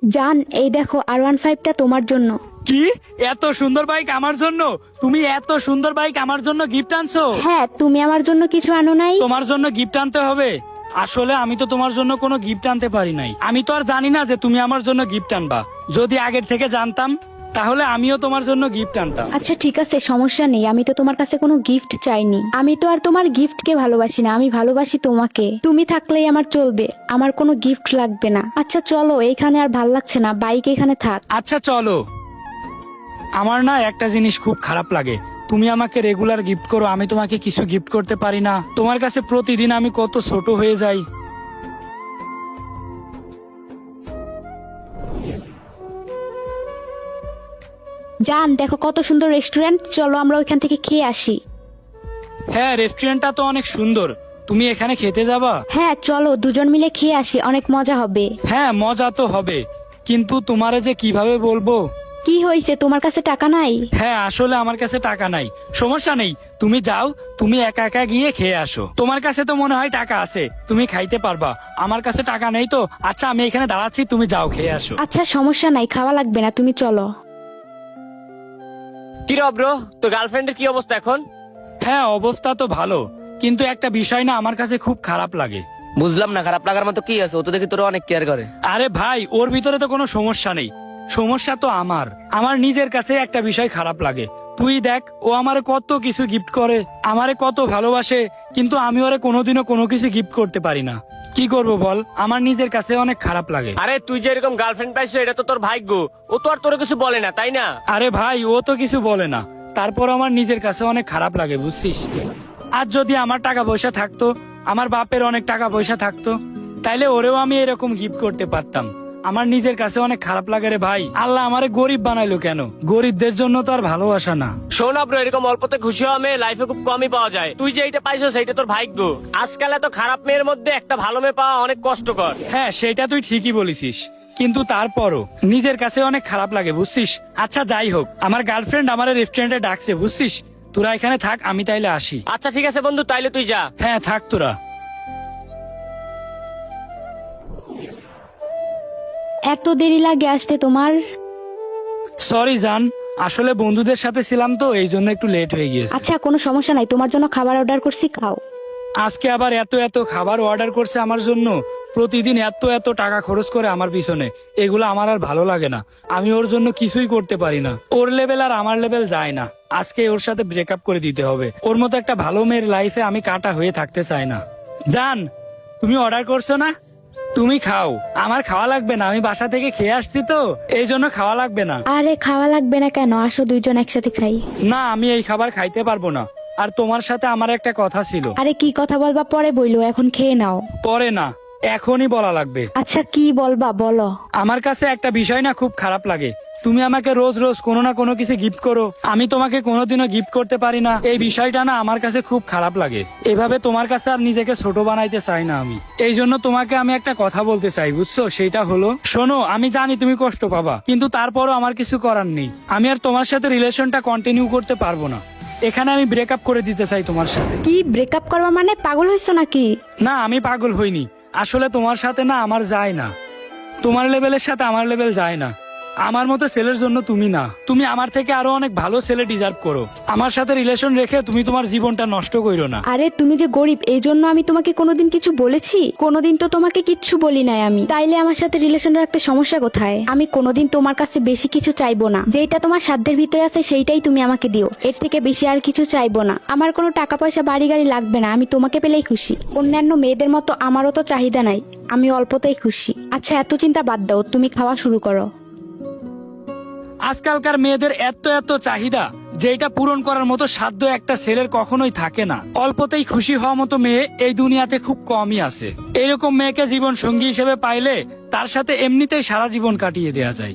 জান, এই দেখো R15টা তোমার জন্য। কি এত সুন্দর বাইক আমার জন্য? তুমি এত সুন্দর বাইক আমার জন্য গিফট আনছো? হ্যাঁ, তুমি আমার জন্য কিছু আনো নাই? তোমার জন্য গিফট আনতে হবে? আসলে আমি তো তোমার জন্য কোনো গিফট আনতে পারি নাই। আমি তো আর জানি না যে তুমি আমার জন্য গিফট আনবা। যদি আগের থেকে জানতাম তাহলে আমিও তোমার জন্য গিফট আনতাম। আচ্ছা ঠিক আছে, সমস্যা নেই। আমি তো তোমার কাছে কোনো গিফট চাইনি। আমি তো আর তোমার গিফটকে ভালোবাসি না, আমি ভালোবাসি তোমাকে। তুমি থাকলেই আমার চলবে, আমার কোনো গিফট লাগবে না। আচ্ছা চলো, এইখানে আর ভাল লাগছে না, বাইক এখানে থাক। আচ্ছা চলো। আমার না একটা জিনিস খুব খারাপ লাগে, তুমি আমাকে রেগুলার গিফট করো, আমি তোমাকে কিছু গিফট করতে পারি না। তোমার কাছে প্রতিদিন আমি কত ছোট হয়ে যাই। জান, দেখো কত সুন্দর রেস্টুরেন্ট, চলো আমরা ওইখান থেকে খেয়ে আসি। হ্যাঁ, রেস্টুরেন্টটা তো অনেক সুন্দর। তুমি এখানে খেতে যাবা? হ্যাঁ চলো, দুজন মিলে খেয়ে আসি, অনেক মজা হবে। হ্যাঁ, মজা তো হবে, কিন্তু তোমারে যে কিভাবে বলবো। কি হয়েছে, তোমার কাছে টাকা নাই? হ্যাঁ, আসলে আমার কাছে টাকা নাই। সমস্যা নেই, তুমি যাও, তুমি একা একা গিয়ে খেয়ে আসো। তোমার কাছে তো মনে হয় টাকা আছে, তুমি খাইতে পারবা। আমার কাছে টাকা নেই তো। আচ্ছা আমি এখানে দাঁড়াচ্ছি, তুমি যাও খেয়ে আসো। আচ্ছা সমস্যা নাই, খাওয়া লাগবে না, তুমি চলো। কি রে ব্রো, তো গার্লফ্রেন্ডের কি অবস্থা এখন? হ্যাঁ, অবস্থা তো ভালো, কিন্তু একটা বিষয় না আমার কাছে খুব খারাপ লাগে। বুঝলাম না, খারাপ লাগার মতো কি আছে? ও তো দেখি তোরা অনেক কেয়ার করে। আরে ভাই, ওর ভিতরে তো কোনো সমস্যা নেই, সমস্যা তো আমার নিজের কাছে একটা বিষয় খারাপ লাগে। তুই দেখ, ও আমারে কত কিছু গিফট করে, আমারে কত ভালোবাসে, কিন্তু আমি ওরে কোনোদিনও কোনো কিছু গিফট করতে পারি না। কি করব বল, আমার নিজের কাছে অনেক খারাপ লাগে। আরে তুই যে এরকম গার্লফ্রেন্ড পাইছো এটা তো তোর ভাগ্য। ও তো আর তোর কিছু বলে না, তাই না? আরে ভাই, ও তো কিছু বলে না, তারপর আমার নিজের কাছে অনেক খারাপ লাগে, বুঝছিস? আর যদি আমার টাকা পয়সা থাকতো, আমার বাপের অনেক টাকা পয়সা থাকতো, তাইলে ওরেও আমি এরকম গিফট করতে পারতাম। আমার নিজের কাছে অনেক খারাপ লাগে রে ভাই। আল্লাহ আমারে গরিব বানাইলো কেন? গরিবদের জন্য তো আর ভালোবাসা না। শোন ব্রো, এরকম অল্পতে খুশি হওয়া মেয়ে লাইফে খুব কমই পাওয়া যায়। তুই যে এইটা পাইছো সেইটা তোর ভাগ্য। আজকাল এত খারাপ মেয়ের মধ্যে একটা ভালো মেয়ে পাওয়া অনেক কষ্টকর। হ্যাঁ, সেটা তুই ঠিকই বলেছিস, কিন্তু তারপরও নিজের কাছে অনেক খারাপ লাগে, বুঝছিস? আচ্ছা যাই হোক, আমার গার্লফ্রেন্ড আমার রেস্টুরেন্টে ডাকছে, বুঝছিস? তোরা এখানে থাক, আমি তাইলে আসি। আচ্ছা ঠিক আছে বন্ধু, তাইলে তুই যা। হ্যাঁ থাক তোরা। এত দেরি লাগে আসতে তোমার? সরি জান, আসলে বন্ধুদের সাথে ছিলাম তো, এই জন্য একটু লেট হয়ে গিয়েছে। আচ্ছা কোনো সমস্যা নাই, তোমার জন্য খাবার অর্ডার করছি, খাও। আজকে আবার এত এত খাবার অর্ডার করছে আমার জন্য, প্রতিদিন এত এত টাকা খরচ করে আমার পিছনে। এগুলো আমার আর ভালো লাগে না, আমি ওর জন্য কিছুই করতে পারি না। ওর লেভেল আর আমার লেভেল যায় না। আজকে ওর সাথে ব্রেকআপ করে দিতে হবে। ওর মতো একটা ভালো মেয়ের লাইফে আমি কাটা হয়ে থাকতে চাই না। জান, তুমি অর্ডার করছো না? তুমি খাও, আমার খাওয়া লাগবে না, আমি বাসা থেকে খেয়ে আসছি তো, এই জন্য খাওয়া লাগবে না। আরে খাওয়া লাগবে না কেন, আসো দুইজন একসাথে খাই। না, আমি এই খাবার খাইতে পারবো না। আর তোমার সাথে আমার একটা কথা ছিল। আরে কি কথা বলবা পরে বইলো, এখন খেয়ে নাও। পরে না, এখনই বলা লাগবে। আচ্ছা কি বলবা বলো। আমার কাছে একটা বিষয় না খুব খারাপ লাগে, তুমি আমাকে রোজ রোজ কোনো না কোনো কিছু গিফট করো, আমি তোমাকে কোনোদিনও গিফট করতে পারি না। এই বিষয়টা না আমার কাছে খুব খারাপ লাগে। এভাবে তোমার কাছে আর নিজেকে ছোট বানাইতে চাই না আমি। এই জন্য তোমাকে আমি একটা কথা বলতে চাই, বুঝছো? সেটা হলো, শোনো, আমি জানি তুমি কষ্ট পাবা, কিন্তু তারপরও আমার কিছু করার নেই। আমি আর তোমার সাথে রিলেশনটা কন্টিনিউ করতে পারবো না। এখানে আমি ব্রেকআপ করে দিতে চাই তোমার সাথে। কি ব্রেকআপ করবা মানে, পাগল হয়েছো নাকি? না, আমি পাগল হইনি, আসলে তোমার সাথে না আমার যায় না। তোমার লেভেলের সাথে আমার লেভেল যায় না। আমার মতো ছেলের জন্য তুমি না, তুমি আমার থেকে আরো অনেক ভালো ছেলে ডিজার্ভ করো। আমার সাথে রিলেশন রেখে তুমি তোমার জীবনটা নষ্ট করো না। আরে তুমি যে গরিব, এই জন্য আমি তোমাকে কোনোদিন কিছু বলেছি? কোনোদিন তো তোমাকে কিচ্ছু বলি নাই আমি। তাইলে আমার সাথে রিলেশন রাখতে সমস্যা কোথায়? আমি কোনোদিন তোমার কাছে বেশি কিছু চাইবো না, যেটা তোমার সাধ্যের ভিতরে আছে সেইটাই তুমি আমাকে দিও, এর থেকে বেশি আর কিছু চাইবো না। আমার কোনো টাকা পয়সা বাড়ি গাড়ি লাগবে না, আমি তোমাকে পেলেই খুশি। অন্যান্য মেয়েদের মতো আমারও তো চাহিদা নাই, আমি অল্পতেই খুশি। আচ্ছা এত চিন্তা বাদ দাও, তুমি খাওয়া শুরু করো। আজকালকার মেয়েদের এত এত চাহিদা, যেটা পূরণ করার মতো সাধ্য একটা ছেলের কখনোই থাকে না। অল্পতেই খুশি হওয়া মতো মেয়ে এই দুনিয়াতে খুব কমই আছে। এরকম মেয়েকে জীবন সঙ্গী হিসেবে পাইলে তার সাথে এমনিতেই সারা জীবন কাটিয়ে দেয়া যায়।